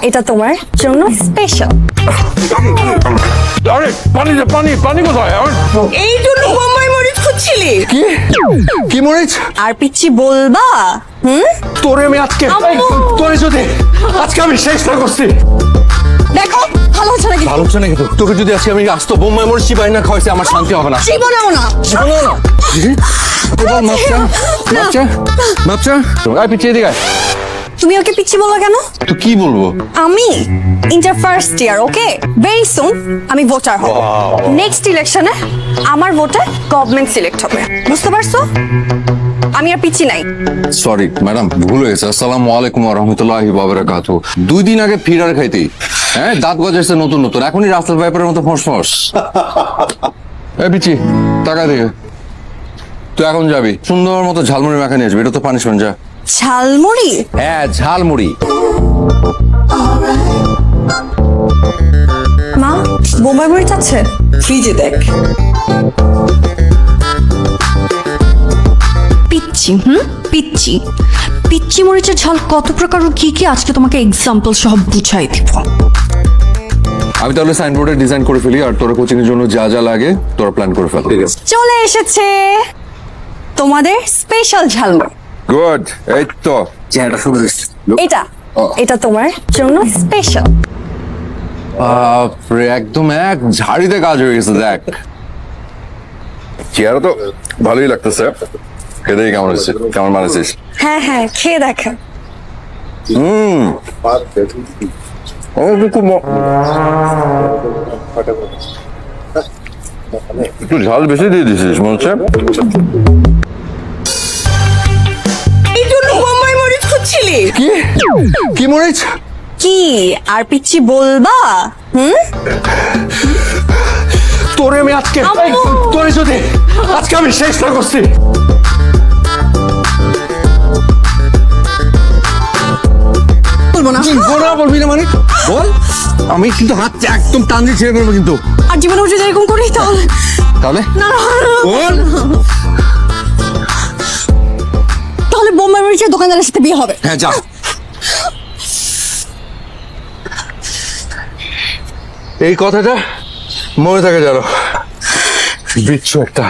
এটা তোমার জন্য স্পেশাল। আরে পানি দে, পানি কোথায়? এই জন্য বোম্বাই মরিচ খুঁজছিলি? কি মরিচ? আর পিচ্ছি বলবা? তোরে আমি আজকে তোরে যদি আজকে আমি চেষ্টা করছি। দেখো ভালো হচ্ছে নাকি? ভালো হচ্ছে নাকি? তোকে যদি আজকে আমি আস্ত বোম্বাই মরিচ চিবাই না খাওয়াইছি আমার শান্তি হবে না। জীবনেও না। মাপচা পিছিয়ে দিকে। তুমি ওকে পিচ্ছি বলবা কেন? তো কি বলবো? আমি ইন্টার ফার্স্ট ইয়ার, ওকে? ভেরি সুন আমি ভোটার হব। নেক্সট ইলেকশনে আমার ভোটে গভর্নমেন্ট সিলেক্ট হবে, বুঝতে পারছো? আমি আর পিচ্ছি নাই। সরি ম্যাডাম, ভুল হয়েছে। আসসালামু আলাইকুম ওয়া রাহমাতুল্লাহি ওয়া বারাকাতুহু। 2 দিন আগে ফিরার খাইতেই দাঁত গজাইছে নতুন নতুন, এখনই রাস্তার ব্যাপারের মতো ফসফস। এ পিচ্ছি টাকা দিয়ে তুই এখন যাবি, সুন্দর মতো ঝালমুড়ি মাখা নিয়ে আসবি, এটা তো পানিশমেন্ট। যা। ঝালমুড়ি? হ্যাঁ ঝালমুড়ি। মা বোম্বাই মরিচ আছে ফ্রিজে, দেখ। পিচ্ছি পিচ্ছি পিচ্ছি মরিচের ঝাল কত প্রকার ও কি কি আজকে তোমাকে এক্সাম্পল সহ বুঝাই দিব। আমি তাহলে সাইনবোর্ডে ডিজাইন করে ফেলি, আর তোর কোচিং এর জন্য যা যা লাগে তোরা প্ল্যান করে ফেল। ঠিক আছে, চলে এসেছে তোমাদের স্পেশাল ঝালমুড়ি। গুড। এই তো চেহারাটা সুন্দর এসেছে। এটা তোমার জন্য স্পেশাল। বাপরে, একদম এক ঝাড়িতে কাজ হয়ে গেছে। দেখ চেহারা তো ভালোই লাগতেছে, খেতে কেমন হয়েছে? কেমন বানাইছিস? হ্যাঁ হ্যাঁ খেয়ে দেখা। একটু ঝাল বেশি দিয়ে দিছিস মনে হচ্ছে। এই জন্য বোম্বাই মরিচ খুঁজছিলি? কি মরিচ? কি আর পিচ্ছি বলবা? তোরে আমি আজকে তোরে যদি আজকে আমি চেষ্টা করছি। বলবো না। বলবি না মানে বল, আমি কিন্তু হাত একদম টান দিয়ে ছেড়ে ফেলবো কিন্তু। আর জীবনে যদি এরকম করি তাহলে তাহলে না বল। তাহলে বোম্বাই মরিচের দোকানদারের সাথে বিয়ে হবে। হ্যাঁ যা। এই কথাটা মনে থাকে জানো, বিচ্ছু একটা।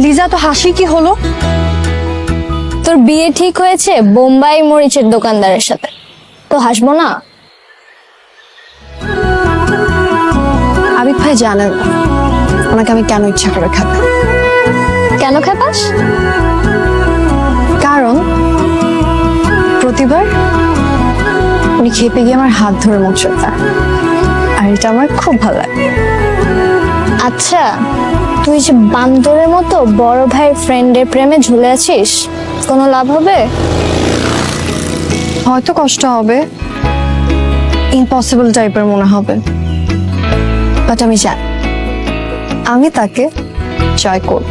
লিজা তো হাসি কি হলো? তোর বিয়ে ঠিক হয়েছে বোম্বাই মরিচের দোকানদারের সাথে, তো হাসবো না? আবিদ ভাই জানেন না ওনাকে আমি কেন ইচ্ছা করে খাবো। কেন খেপাস? কারণ প্রতিবার উনি খেপে গিয়ে আমার হাত ধরে মোচড়, আর এটা আমার খুব ভালো লাগে। আচ্ছা, তুই যে বান্দরের মতো বড় ভাইয়ের ফ্রেন্ডের প্রেমে ঝুলে আছিস, কোনো লাভ হবে? হয়তো কষ্ট হবে, ইম্পসিবল টাইপের মনে হবে, বাট আমি জানি আমি তাকে জয় করব।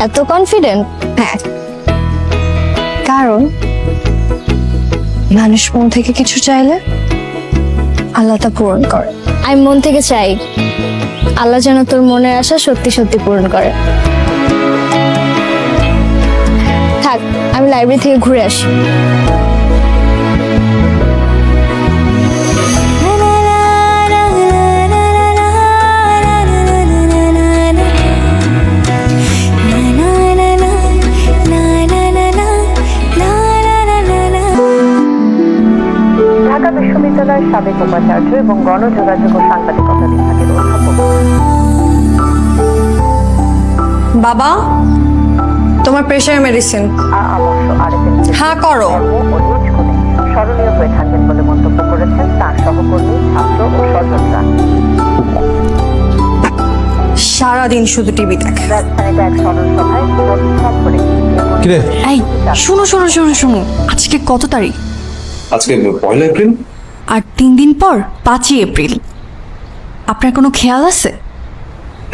এত কনফিডেন্ট? হ্যাঁ, কারণ মানুষ মন থেকে কিছু চাইলে আল্লাহ তা পূরণ করে। আমি মন থেকে চাই আল্লাহ যেন তোর মনের আশা সত্যি সত্যি পূরণ করে। থাক, আমি লাইব্রেরি থেকে ঘুরে আসি। ঢাকা বিশ্ববিদ্যালয়ের সাবেক উপাচার্য এবং গণযোগাযোগ ও সাংবাদিকতা বিভাগের অধ্যাপক। বাবা, তোমার প্রেশার মেডিসিন। অবশ্য আরেকজন হ্যাঁ করো। স্মরণীয় হয়ে থাকবেন বলে মন্তব্য করেছেন তার সহকর্মী, ছাত্র ও স্বজনরা। সারাদিন শুধু টিভি দেখে। রাজধানীতে এক স্মরণ সভায় সব করে এই শুনো শুনো শুনো শুনো, আজকে কত তারিখ? আজকে 1 এপ্রিল। আর 3 দিন পর 5 এপ্রিল। আপনার কোনো খেয়াল আছে?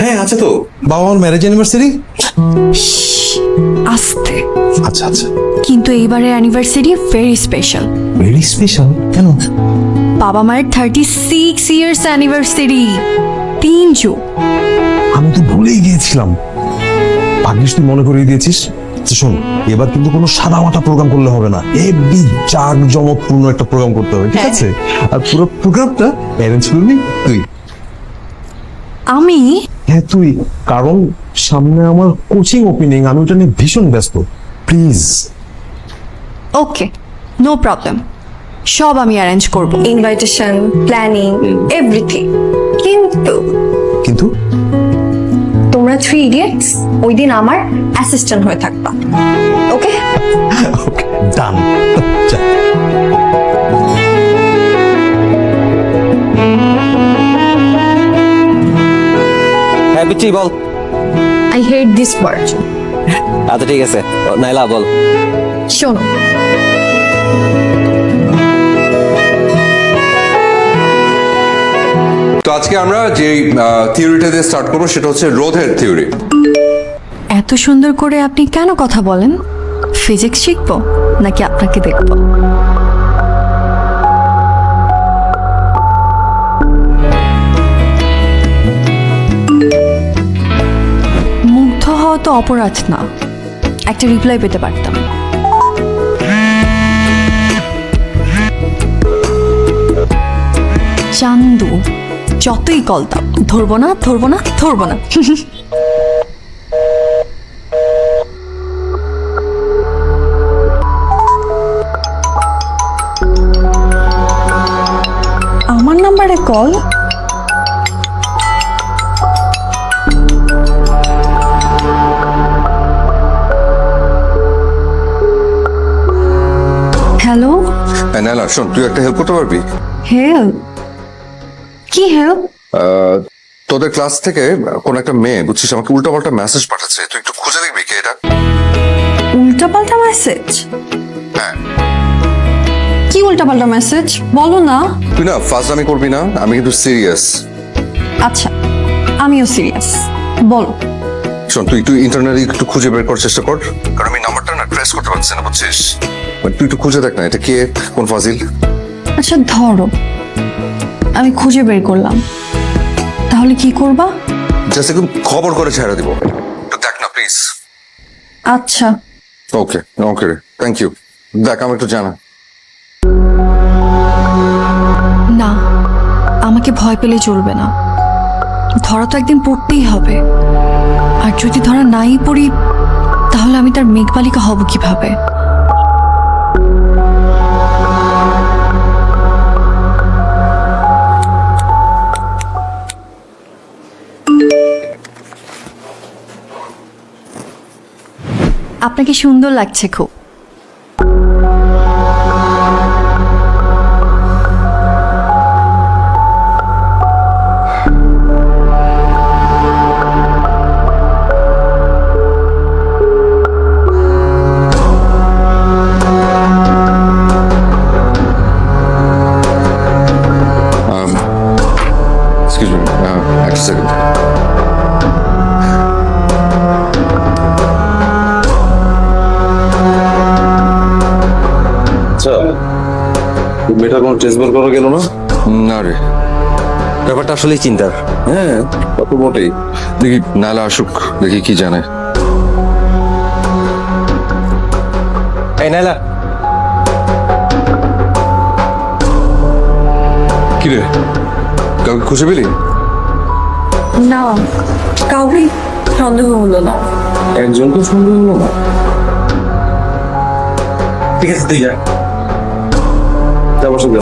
হ্যাঁ আছে তো, বাবা মার ম্যারেজ অ্যানিভার্সারি। আস্তে। আচ্ছা আচ্ছা, কিন্তু এইবারের anniversary very special. Very special কেন? বাবা মায়ের 36 ইয়ার্স অ্যানিভার্সারি, 3 যুগ। আমি তো ভুলেই গিয়েছিলাম, ভাগ্যিস তুই মনে করিয়ে দিয়েছিস। আচ্ছা শোন, এবার কিন্তু কোনো সাদা মাটা প্রোগ্রাম করলে হবে না, হেভি জাঁকজমকপূর্ণ একটা প্রোগ্রাম করতে হবে, ঠিক আছে? আর পুরো প্রোগ্রামটা অ্যারেঞ্জ করবি তুই। আমি হ্যাঁ তুই, কারণ সামনে আমার কোচিং ওপেনিং, আমি ওটা নিয়ে ভীষণ ব্যস্ত। প্লিজ। ওকে, নো প্রবলেম, সব আমি অ্যারেঞ্জ করব। Invitation, planning, everything. কিন্তু কিন্তু তোমরা 3 ইডিয়টস ওই দিন আমার অ্যাসিস্ট্যান্ট হয়ে থাকবা, ওকে? ডান। হ্যাঁ পিচ্ছি বল। I hate this word. আচ্ছা ঠিক আছে, নাইলা বল। শোনো, তো আজকে আমরা যে থিওরিটা দিয়ে স্টার্ট করবো সেটা হচ্ছে রোধের থিওরি। এত সুন্দর করে আপনি কেন কথা বলেন? ফিজিক্স শিখবো নাকি আপনাকে দেখবো? মুগ্ধ হওয়া তো অপরাধ না, একটা রিপ্লাই পেতে পারতাম। চান্দু, যতই কল দাও, ধরবো না ধরবো না ধরবো না। আমার নাম্বারে কল। হ্যালো, নাইলা শোন, তুই একটা হেল্প করতে পারবি? হেল্প? কি হেল্প? তোদের ক্লাস থেকে কোন একটা মেয়ে বুঝছিস আমাকে উল্টাপাল্টা মেসেজ পাঠাচ্ছে, তুই একটু খুঁজে দেখবি কে এটা? উল্টাপাল্টা মেসেজ? হ্যাঁ। কি উল্টাপাল্টা মেসেজ বলো না। তুই না ফাজলামি করবি না, আমি কিন্তু সিরিয়াস। আচ্ছা, আমিও সিরিয়াস, বলো। শোন, তুই ইন্টারনেটে একটু খুঁজে বের করার চেষ্টা কর, কারণ আমি নাম্বারটা না ট্রেস করতে পারছি না, বুঝছিস? তুই একটু খুঁজে দেখ না, এটা কে, কোন ফাজিল। আচ্ছা ধরো আমি খুঁজে বের করলাম, তাহলে কি করবা? জাস্ট একদম খবর করে ছেড়ে দিব, একটু দেখ না প্লিজ। আচ্ছা ওকে ওকে, থ্যাংক ইউ। দেখ আমার একটু জানা। না, আমাকে ভয় পেলে চলবে না, ধরা তো একদিন পড়তেই হবে। আর যদি ধরা নাই পড়ি, তাহলে আমি তার মেঘবালিকা হব কিভাবে? আপনাকে সুন্দর লাগছে খুব। এক্সকিউজ মি, একটা সেকেন্ড। আচ্ছা, মেয়েটার কোনো টেস্ট বের করা গেল না? না রে, ব্যাপারটা আসলেই চিন্তার। হ্যাঁ কত মোটেই। দেখি নালা আসুক, দেখি কি জানে। এই নাইলা, কি রে, কাউকে খুঁজে পেলি? না, কাউকে সন্দেহ হলো না। একজনকে সন্দেহ হলো না? ঠিক আছে তুই যা। যাবার সঙ্গে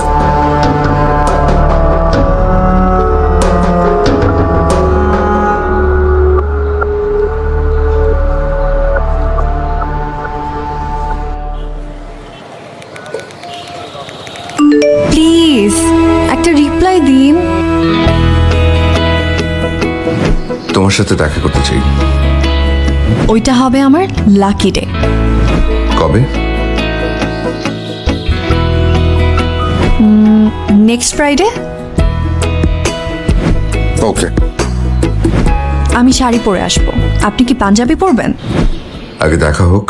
প্লিজ একটা রিপ্লাই দিন। তোমার সাথে দেখা করতে চাই। ওইটা হবে আমার লাকি ডে। কবে? Next Friday. ওকে, আমি শাড়ি পরে আসবো, আপনি কি পাঞ্জাবি পরবেন? আগে দেখা হোক।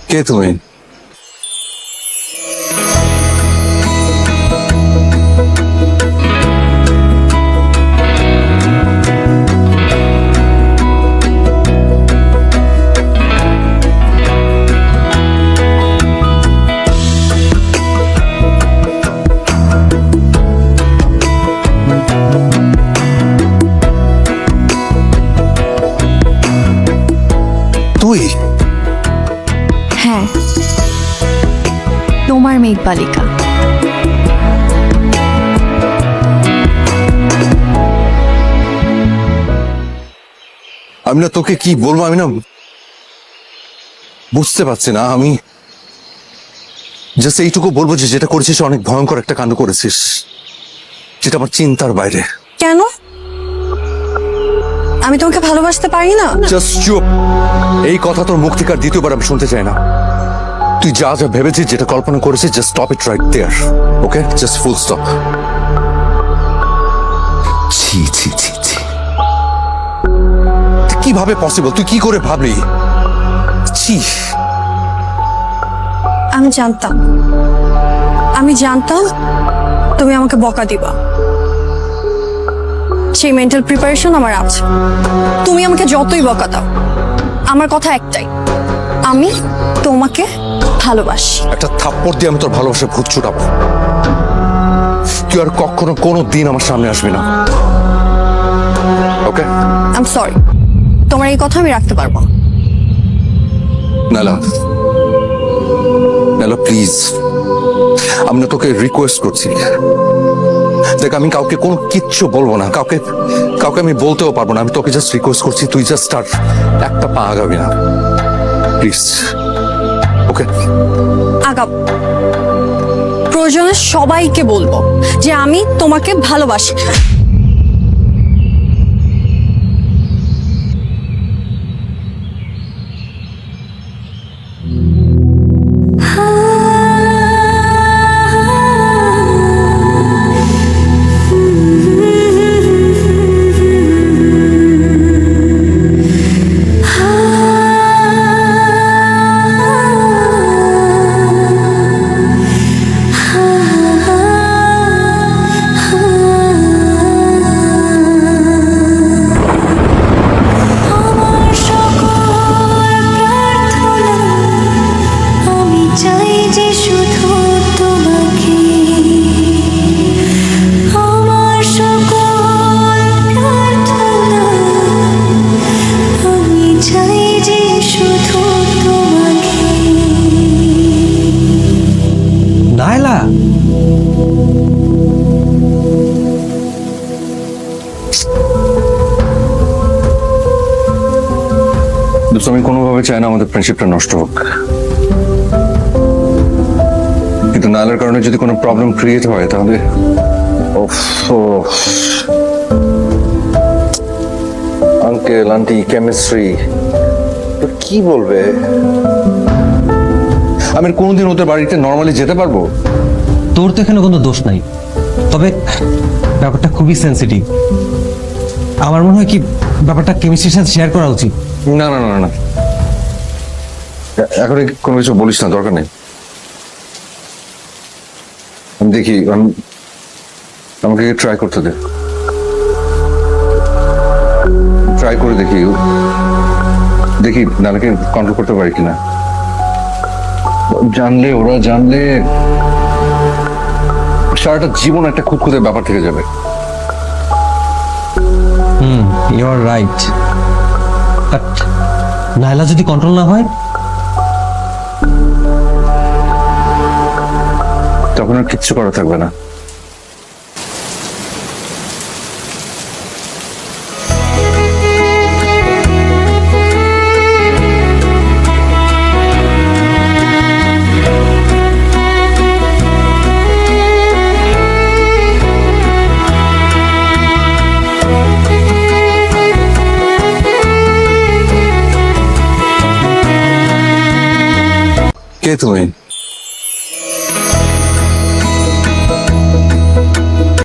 কে তুমি? তুই? হ্যাঁ, তোমার মেঘবালিকা। আমি না তোকে কি বলবো, আমি না বুঝতে পারছি না। আমি জাস্ট এইটুকু বলবো যে যেটা করেছিস অনেক ভয়ঙ্কর একটা কাণ্ড করেছিস, যেটা আমার চিন্তার বাইরে। কেন? আমি তোমাকে ভালোবাসতে পারি না? জাস্ট চুপ। এই কথা তোর মুখ থেকে আর দ্বিতীয়বার আমি শুনতে চাই না। তুই যা যা ভেবেছিস, যেটা কল্পনা করেছিস, just stop it right there. Okay, just full stop. ছি ছি ছি ছি, কিভাবে পসিবল? তুই কি করে ভাবলি? ছি। আমি জানতাম তুমি আমাকে বকা দিবা। সেই মেন্টাল প্রিপারেশন আমার আছে। তুমি আমাকে যতই বকা দাও, আমার কথা একটাই, আমি তোমাকে ভালোবাসি। একটা থাপ্পড় দিয়ে আমি তোর ভালোবাসা ভূত ছুটাবো। তুই আর কখনো কোনো দিন আমার সামনে আসবি না। ওকে? আই এম সরি, তোমার এই কথা আমি রাখতে পারবো না। নালা, নালা প্লিজ, আমি না তোকে রিকোয়েস্ট করছি। দেখ, আমি কাউকে কোনো কিচ্ছু বলবো না, কাউকে আমি বলতেও পারবো না। আমি তোকে জাস্ট রিকোয়েস্ট করছি, তুই জাস্ট স্টার্ট একটা পা আগাবি না প্লিজ। ওকে? আগাব, প্রয়োজনে সবাইকে বলবো যে আমি তোমাকে ভালোবাসি। নাইলা, আমি কোনোভাবে চাই না আমাদের ফ্রেন্ডশিপটা নষ্ট হোক, কিন্তু নালার কারণে যদি কোনো প্রবলেম ক্রিয়েট হয় তাহলে আঙ্কেল আন্টি কেমিস্ট্রি কি বলবে? আমি কোনোদিন ওদের বাড়িতে নর্মালি যেতে পারবো? তোর তো এখানে কোনো দোষ নাই, তবে ব্যাপারটা খুবই সেন্সিটিভ। আমার মনে হয় কি ব্যাপারটা কেমিস্ট্রির সাথে শেয়ার করা উচিত। না না না না, এখন কোনো কিছু বলিস না, দরকার নেই। আমি দেখি, আমাকে ট্রাই করতে দে, ট্রাই করে দেখি নানাকে কন্ট্রোল করতে পারি কিনা। ওরা জানলে সারাটা জীবন একটা খুঁতখুঁতে ব্যাপার থেকে যাবে। You are right, but Naila যদি কন্ট্রোল না হয় তখন আর কিচ্ছু করা থাকবে না। কে তুমি?